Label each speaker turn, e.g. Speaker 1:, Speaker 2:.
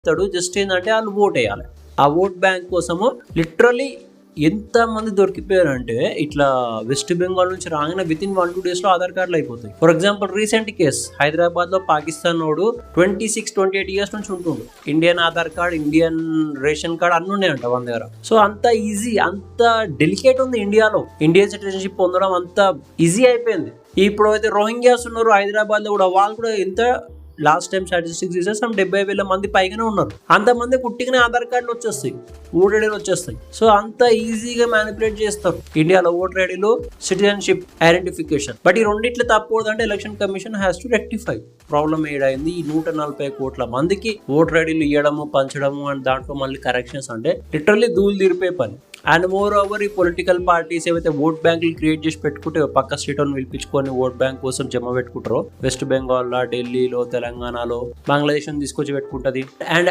Speaker 1: చేస్తాడు జస్ట్ ఏంటంటే వాళ్ళు ఓట్ వేయాలి. ఆ ఓట్ బ్యాంక్ కోసము లిటరలీ ఎంత మంది దొరికిపోయారంటే ఇట్లా వెస్ట్ బెంగాల్ నుంచి రాగానే విత్ ఇన్ 1-2 days లో ఆధార్ కార్డులు అయిపోతాయి. For example recent case Hyderabad లో పాకిస్తాన్ నోడు 26-28 years నుంచి ఉంటుండు. Indian Aadhaar card, Indian ration card అన్ని ఉన్నాయంట మన దగ్గర. సో అంత ఈజీ, అంత డెలికేట్ ఉంది ఇండియాలో. ఇండియన్ సిటిజన్షిప్ పొందడం అంత ఈజీ అయిపోయింది. ఇప్పుడు అయితే రోహింగ్యాస్ ఉన్నారు హైదరాబాద్ లో కూడా, వాళ్ళు కూడా ఎంత లాస్ట్ టైం స్టాటిస్టిక్స్ చూసే 70,000 మంది పైగానే ఉన్నారు. అంతమంది కుట్టిగానే ఆధార్ కార్డులు వచ్చేస్తాయి, ఓటర్ ఐడీలు వచ్చేస్తాయి. సో అంత ఈజీగా మ్యానిపులేట్ చేస్తారు ఇండియాలో ఓటర్ ఐడీలో సిటిజన్షిప్ ఐడెంటిఫికేషన్. బట్ ఈ రెండిట్లు తప్పకూడదంటే election commission has to rectify. Problem ఏడైంది, ఈ 140 కోట్ల మందికి ఓటర్ ఐడీలు ఇవ్వడము, పంచడము అండ్ దాంట్లో మళ్ళీ కరెక్షన్స్ అంటే లిటరల్లీ ధూళి తీరిపోయే పని. అండ్ మోర్ ఓవర్ ఈ పొలిటికల్ పార్టీస్ ఏవైతే ఓట్ బ్యాంకులు క్రియేట్ చేసి పెట్టుకుంటే పక్క స్టేట్ అని పిలిపించుకొని ఓట్ బ్యాంక్ కోసం జమ పెట్టుకుంటారో, వెస్ట్ బెంగాల్లో, ఢిల్లీలో, తెలంగాణలో, బంగ్లాదేశ్ తీసుకొచ్చి పెట్టుకుంటది. అండ్